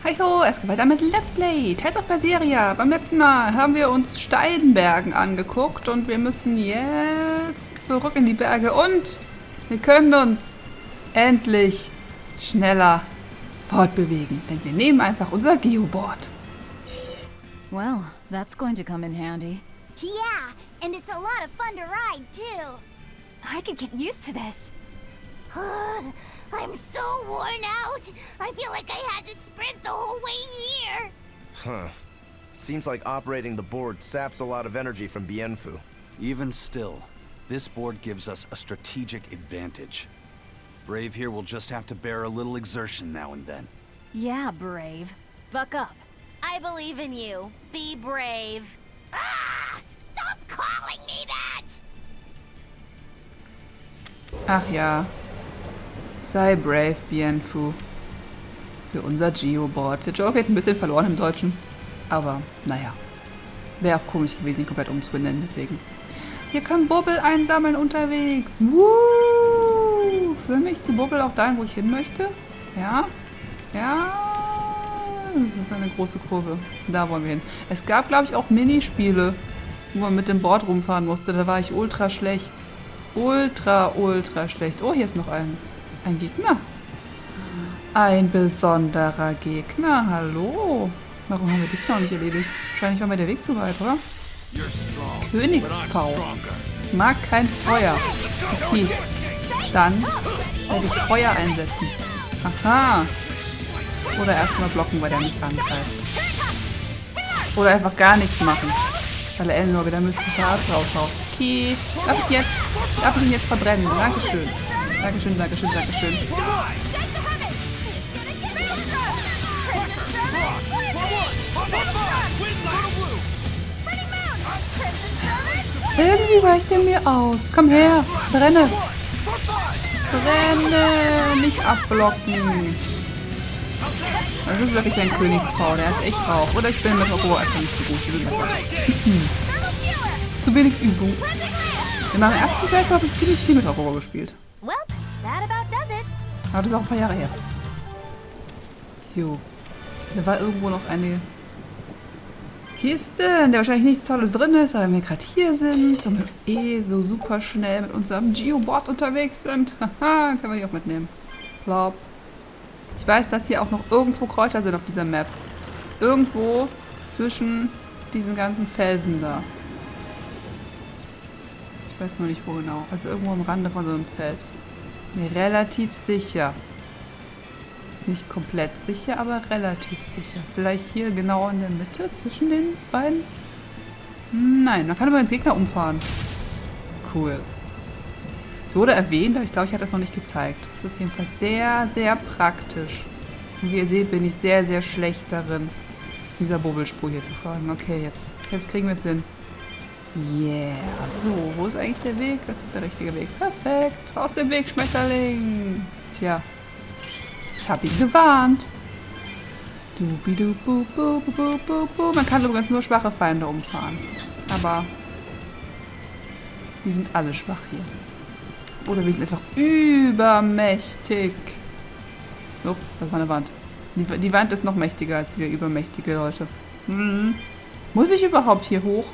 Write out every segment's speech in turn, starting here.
Hi ho, es geht weiter mit Let's Play. Tales of Berseria. Beim letzten Mal haben wir uns Steinbergen angeguckt und wir müssen jetzt zurück in die Berge und wir können uns endlich schneller fortbewegen, denn wir nehmen einfach unser Geoboard. Well, that's going to come in handy. Yeah, and it's a lot of fun to ride, too. I could get used to this. I'm so worn out. I feel like I had to sprint the whole way here. Huh. Seems like operating the board saps a lot of energy from Bienfu. Even still, this board gives us a strategic advantage. Brave here will just have to bear a little exertion now and then. Yeah, Brave. Buck up. I believe in you. Be brave. Ah! Stop calling me that! Ach ja. Sei brave, Bienfu. Für unser Geoboard. Der Joke geht ein bisschen verloren im Deutschen. Aber, naja. Wäre auch komisch gewesen, ihn komplett umzubenennen, deswegen. Hier kann Bubbel einsammeln unterwegs. Woo! Für mich die Bubbel auch dahin, wo ich hin möchte? Ja? Ja? Das ist eine große Kurve. Da wollen wir hin. Es gab, glaube ich, auch Minispiele, wo man mit dem Board rumfahren musste. Da war ich ultra schlecht. Ultra schlecht. Oh, hier ist noch ein Gegner. Ein besonderer Gegner. Hallo. Warum haben wir dich noch nicht erledigt? Wahrscheinlich war mir der Weg zu weit, oder? Königspfau. Ich mag kein Feuer. Okay. Dann werde ich Feuer einsetzen. Aha. Oder erstmal blocken, weil der nicht angreift. Oder einfach gar nichts machen. Weil er nur wieder mystischer Art raushaut. Okay. Darf ich ihn jetzt verbrennen? Dankeschön. Dankeschön. Irgendwie weicht er mir aus. Komm her. Brenne. Brenne. Nicht abblocken. Das ist wirklich ein Königspau. Der hat echt drauf. Oder ich bin mit Horror einfach nicht so gut. Zu wenig Übung. In meinem ersten Teil habe ich ziemlich viel mit Horror gespielt. Well, that about does it. Aber das ist auch ein paar Jahre her. So. Da war irgendwo noch eine Kiste, in der wahrscheinlich nichts Tolles drin ist, aber wenn wir gerade hier sind und wir so super schnell mit unserem Geoboard unterwegs sind, haha, können wir die auch mitnehmen. Glaub. Ich weiß, dass hier auch noch irgendwo Kräuter sind auf dieser Map. Irgendwo zwischen diesen ganzen Felsen da. Ich weiß nur nicht, wo genau. Also irgendwo am Rande von so einem Fels. Mir relativ sicher. Nicht komplett sicher, aber relativ sicher. Vielleicht hier genau in der Mitte zwischen den beiden? Nein, man kann übrigens Gegner umfahren. Cool. Es wurde erwähnt, aber ich glaube, ich hatte das noch nicht gezeigt. Das ist jedenfalls sehr praktisch. Und wie ihr seht, bin ich sehr schlecht darin, dieser Bubbelspur hier zu fahren. Okay, jetzt kriegen wir es hin. Yeah. So, wo ist eigentlich der Weg? Das ist der richtige Weg. Perfekt. Aus dem Weg, Schmetterling. Tja. Ich habe ihn gewarnt. Man kann übrigens nur schwache Feinde umfahren. Aber die sind alle schwach hier. Oder wir sind einfach übermächtig. So, das war eine Wand. Die Wand ist noch mächtiger als wir übermächtige Leute. Muss ich überhaupt hier hoch?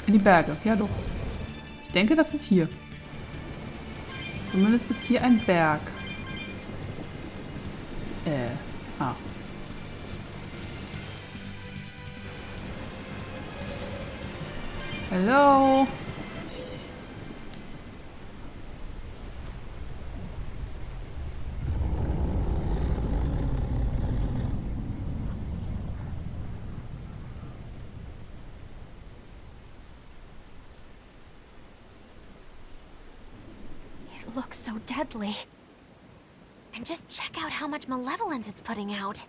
In die Berge. Ja, doch. Ich denke, das ist hier. Zumindest ist hier ein Berg. Hello. It looks so deadly. And just check out how much malevolence it's putting out.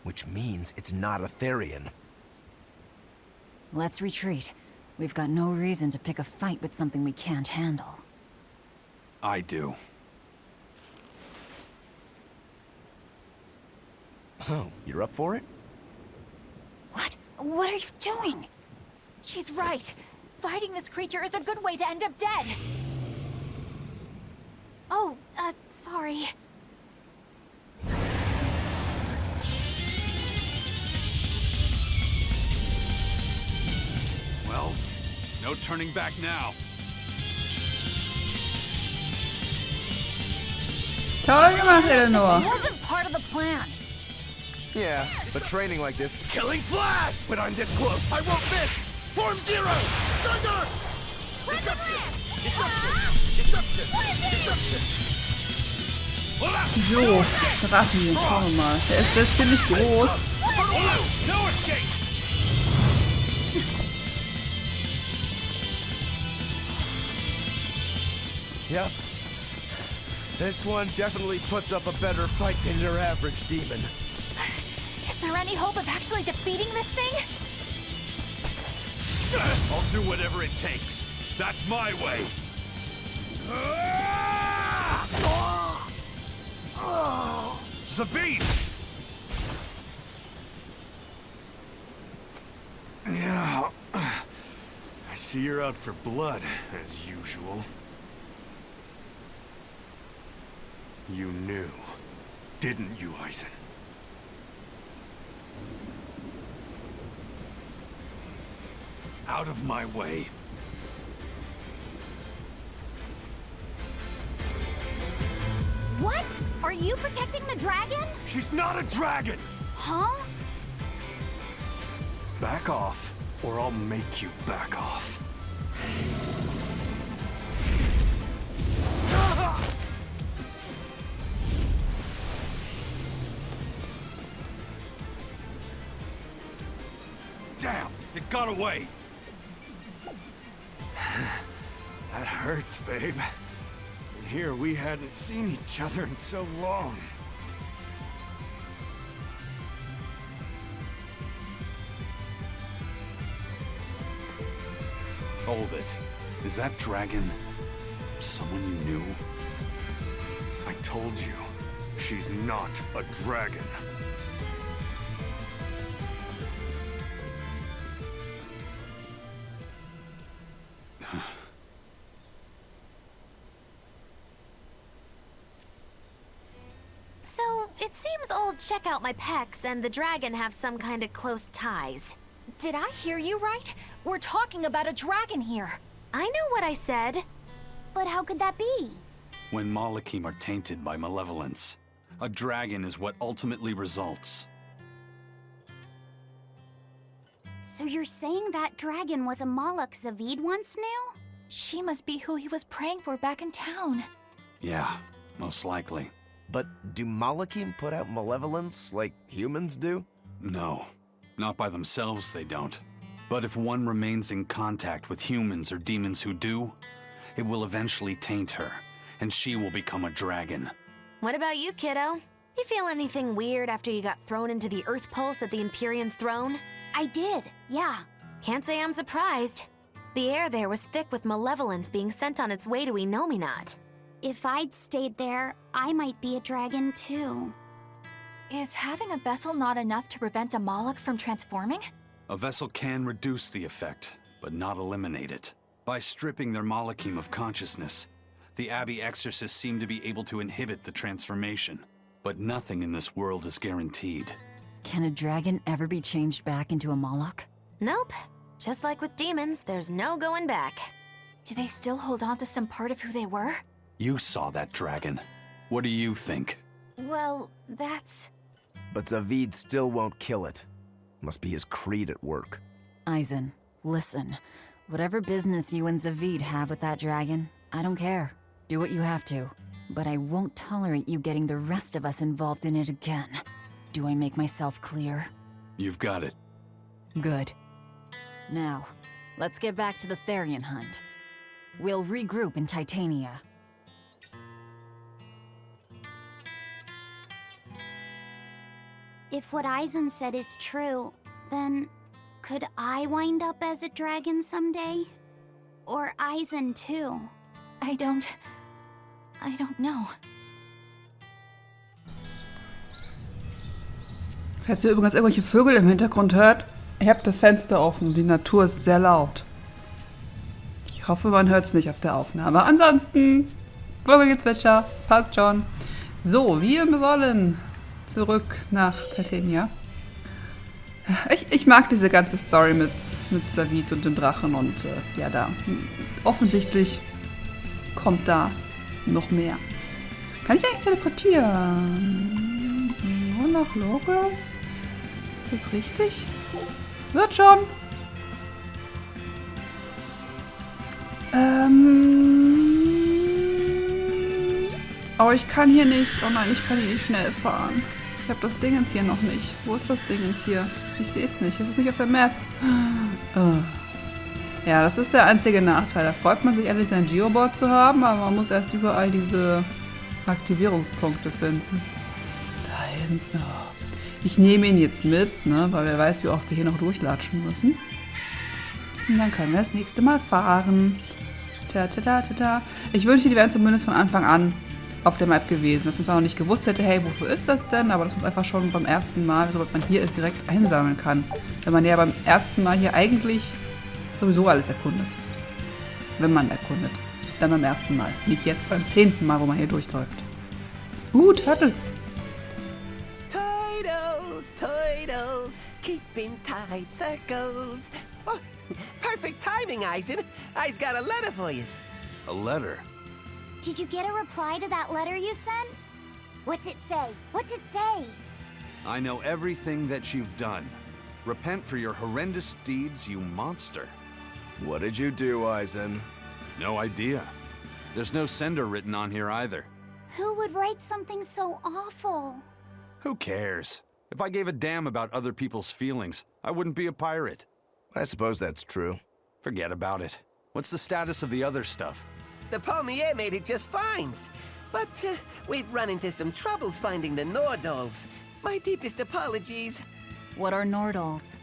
Which means it's not a Therian. Let's retreat. We've got no reason to pick a fight with something we can't handle. I do. Oh, you're up for it? What? What are you doing? She's right. Fighting this creature is a good way to end up dead. Oh, sorry. No turning back now. Toll gemacht, Eleanor. This wasn't part of the plan. Yeah, but training like this... Killing flash! When I'm this close, I won't miss! Form zero! Thunder! Disruption! Disruption! Disruption! So, Drachen, schauen wir mal. Der ist ziemlich groß. No escape! Yep. This one definitely puts up a better fight than your average demon. Is there any hope of actually defeating this thing? I'll do whatever it takes. That's my way. Zavid! Yeah. I see you're out for blood, as usual. You knew, didn't you, Eisen? Out of my way. What? Are you protecting the dragon? She's not a dragon! Huh? Back off, or I'll make you back off. Damn, it got away! That hurts, babe. And here we hadn't seen each other in so long. Hold it. Is that dragon someone you knew? I told you, she's not a dragon. So, it seems old Check Out My Pecs and the dragon have some kind of close ties. Did I hear you right? We're talking about a dragon here. I know what I said. But how could that be? When Malachim are tainted by malevolence, a dragon is what ultimately results. So you're saying that dragon was a Moloch Zavid once knew? She must be who he was praying for back in town. Yeah, most likely. But do Malachim put out malevolence like humans do? No, not by themselves they don't. But if one remains in contact with humans or demons who do, it will eventually taint her, and she will become a dragon. What about you, kiddo? You feel anything weird after you got thrown into the Earth Pulse at the Empyrean's throne? I did, yeah. Can't say I'm surprised. The air there was thick with malevolence being sent on its way to Enominat. If I'd stayed there, I might be a dragon too. Is having a vessel not enough to prevent a Moloch from transforming? A vessel can reduce the effect, but not eliminate it. By stripping their Malachim of consciousness, the Abbey exorcists seem to be able to inhibit the transformation. But nothing in this world is guaranteed. Can a dragon ever be changed back into a Moloch? Nope. Just like with demons, there's no going back. Do they still hold on to some part of who they were? You saw that dragon. What do you think? Well, that's... But Zavid still won't kill it. Must be his creed at work. Eisen, listen. Whatever business you and Zavid have with that dragon, I don't care. Do what you have to. But I won't tolerate you getting the rest of us involved in it again. Do I make myself clear? You've got it. Good. Now, let's get back to the Therian hunt. We'll regroup in Titania. If what Eisen said is true, then could I wind up as a dragon someday? Or Eisen too? I don't know. Falls ihr übrigens irgendwelche Vögel im Hintergrund hört, ich habe das Fenster offen. Die Natur ist sehr laut. Ich hoffe, man hört es nicht auf der Aufnahme. Ansonsten, Vogelgezwitscher, passt schon. So, wir sollen zurück nach Titania. Ich mag diese ganze Story mit Savid und dem Drachen und ja, da offensichtlich kommt da noch mehr. Kann ich eigentlich teleportieren? Nur nach Logos? Ist das richtig? Wird schon. Aber ich kann hier nicht. Oh nein, ich kann hier nicht schnell fahren. Ich habe das Dingens hier noch nicht. Wo ist das Dingens hier? Ich sehe es nicht. Es ist nicht auf der Map. Ja, das ist der einzige Nachteil. Da freut man sich endlich, sein Geoboard zu haben, aber man muss erst überall diese Aktivierungspunkte finden. Da hinten. Oh. Ich nehme ihn jetzt mit, ne, weil wer weiß, wie oft wir hier noch durchlatschen müssen. Und dann können wir das nächste Mal fahren. Ich wünschte, die wären zumindest von Anfang an auf der Map gewesen, dass man es auch noch nicht gewusst hätte, hey, wofür ist das denn? Aber dass man es einfach schon beim ersten Mal, sobald man hier ist, direkt einsammeln kann. Wenn man ja beim ersten Mal hier eigentlich sowieso alles erkundet. Wenn man erkundet. Dann beim ersten Mal. Nicht jetzt beim 10. Mal, wo man hier durchläuft. Turtles. Turtles, keeping tight circles. Oh, perfect timing, Eisen. I's got a letter for you. A letter? Did you get a reply to that letter you sent? What's it say? What's it say? I know everything that you've done. Repent for your horrendous deeds, you monster. What did you do, Eisen? No idea. There's no sender written on here either. Who would write something so awful? Who cares? If I gave a damn about other people's feelings, I wouldn't be a pirate. I suppose that's true. Forget about it. What's the status of the other stuff? The Palmier made it just fine. But we've run into some troubles finding the Nordals. My deepest apologies. What are Nordals?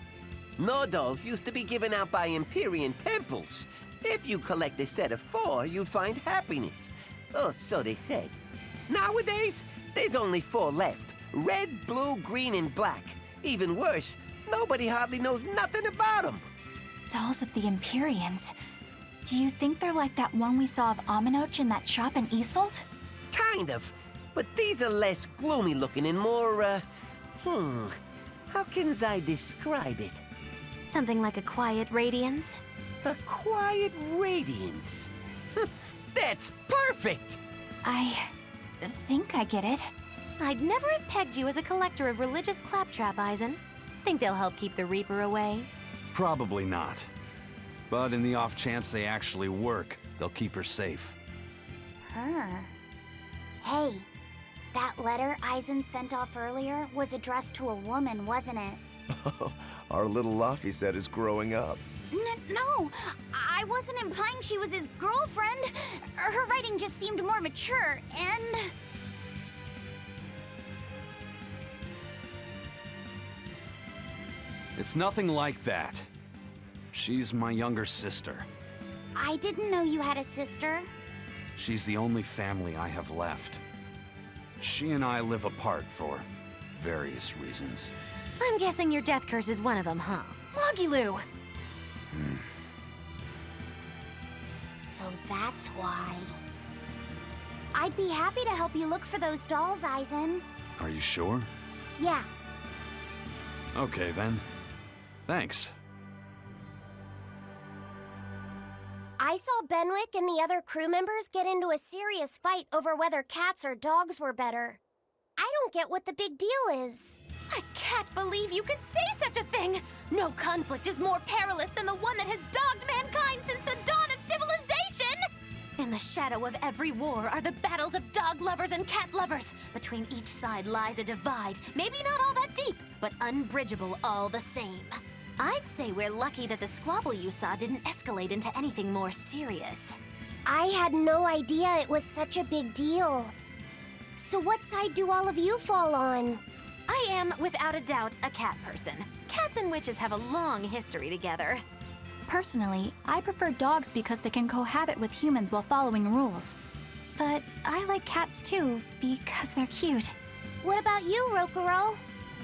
Nordals used to be given out by Empyrean temples. If you collect a set of 4, you'd find happiness. Oh, so they said. Nowadays, there's only 4 left. Red, blue, green, and black. Even worse, nobody hardly knows nothing about them. Dolls of the Empyreans. Do you think they're like that one we saw of Aminoch in that shop in Isolt? Kind of. But these are less gloomy looking and more, how can I describe it? Something like a quiet radiance? A quiet radiance. That's perfect! I think I get it. I'd never have pegged you as a collector of religious claptrap, Eisen. Think they'll help keep the Reaper away? Probably not. But in the off chance they actually work, they'll keep her safe. Her? Hey, that letter Eisen sent off earlier was addressed to a woman, wasn't it? Our little Laphicet is growing up. No, I wasn't implying she was his girlfriend. Her writing just seemed more mature, and... It's nothing like that. She's my younger sister. I didn't know you had a sister. She's the only family I have left. She and I live apart for various reasons. I'm guessing your death curse is one of them, huh? Mogiloo! So that's why. I'd be happy to help you look for those dolls, Eisen. Are you sure? Yeah. Okay then. Thanks. I saw Benwick and the other crew members get into a serious fight over whether cats or dogs were better. I don't get what the big deal is. I can't believe you could say such a thing! No conflict is more perilous than the one that has dogged mankind since the dawn of civilization! In the shadow of every war are the battles of dog lovers and cat lovers. Between each side lies a divide, maybe not all that deep, but unbridgeable all the same. I'd say we're lucky that the squabble you saw didn't escalate into anything more serious. I had no idea it was such a big deal. So what side do all of you fall on? I am, without a doubt, a cat person. Cats and witches have a long history together. Personally, I prefer dogs because they can cohabit with humans while following rules. But I like cats too, because they're cute. What about you, Rokuro?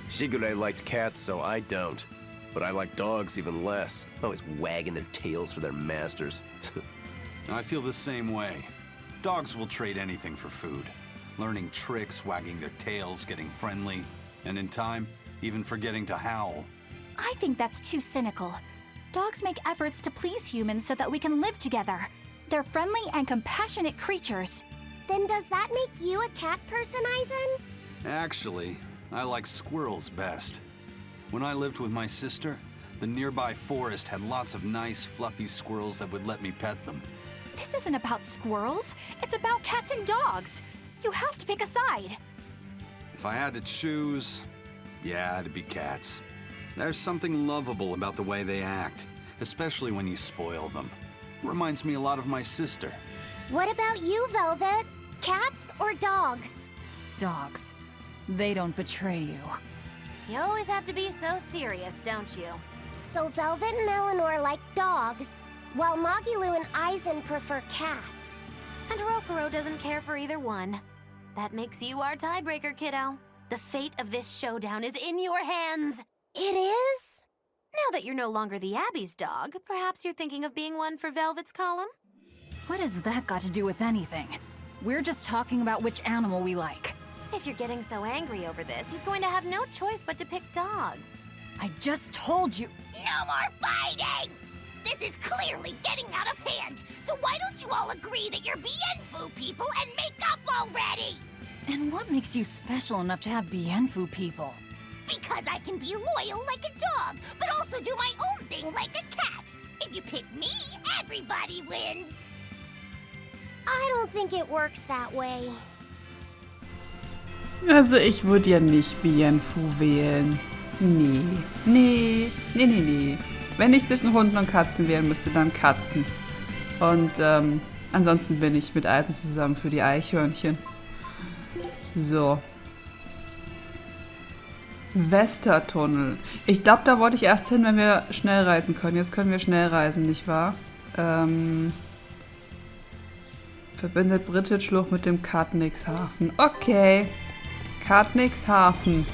Shigure liked cats, so I don't. But I like dogs even less. Always wagging their tails for their masters. I feel the same way. Dogs will trade anything for food. Learning tricks, wagging their tails, getting friendly, and in time, even forgetting to howl. I think that's too cynical. Dogs make efforts to please humans so that we can live together. They're friendly and compassionate creatures. Then does that make you a cat person, Eisen? Actually, I like squirrels best. When I lived with my sister, the nearby forest had lots of nice, fluffy squirrels that would let me pet them. This isn't about squirrels. It's about cats and dogs. You have to pick a side. If I had to choose, yeah, it'd be cats. There's something lovable about the way they act, especially when you spoil them. Reminds me a lot of my sister. What about you, Velvet? Cats or dogs? Dogs. They don't betray you. You always have to be so serious, don't you? So Velvet and Eleanor like dogs, while Magilu and Eisen prefer cats. And Rokuro doesn't care for either one. That makes you our tiebreaker, kiddo. The fate of this showdown is in your hands. It is? Now that you're no longer the Abbey's dog, perhaps you're thinking of being one for Velvet's column? What has that got to do with anything? We're just talking about which animal we like. If you're getting so angry over this, he's going to have no choice but to pick dogs. I just told you. No more fighting! This is clearly getting out of hand, so why don't you all agree that you're Bienfu people and make up already? And what makes you special enough to have Bienfu people? Because I can be loyal like a dog, but also do my own thing like a cat. If you pick me, everybody wins. I don't think it works that way. Also ich würde ja nicht Bienfu wählen. Nee. Wenn ich zwischen Hunden und Katzen wählen müsste, dann Katzen. Und ansonsten bin ich mit Eisen zusammen für die Eichhörnchen. So. Westertunnel. Ich glaube, da wollte ich erst hin, wenn wir schnell reisen können. Jetzt können wir schnell reisen, nicht wahr? Verbindet Bridget-Schlucht mit dem Katnixhafen. Okay. Katnixhafen.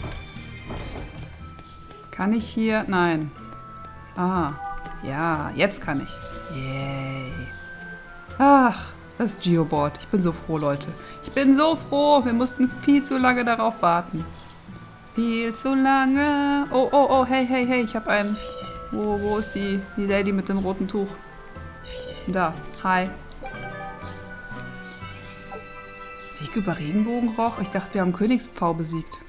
Kann ich hier? Nein. Ah. Ja, jetzt kann ich. Yay. Ach, das Geoboard. Ich bin so froh, Leute. Ich bin so froh. Wir mussten viel zu lange darauf warten. Viel zu lange. Oh, hey. Ich habe einen. Wo ist die Lady mit dem roten Tuch? Da. Hi. Sieg über Regenbogenroch? Ich dachte, wir haben Königspfau besiegt.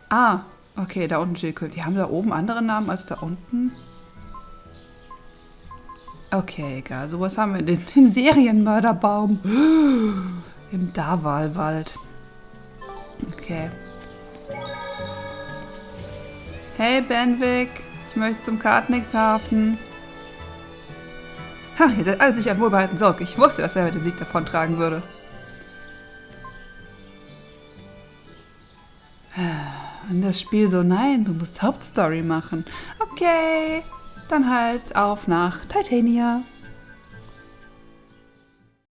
Ah, okay, da unten steht König. Die haben da oben andere Namen als da unten? Okay, egal. Sowas haben wir in den Serienmörderbaum. Im Davalwald. Okay. Hey, Benwick. Ich möchte zum Katnixhafen. Ha, ihr seid alle sicher an wohlbehalten Sorge. Ich wusste, dass wer den Sieg davontragen würde. Und das Spiel so, nein, du musst Hauptstory machen. Okay, dann halt auf nach Titania.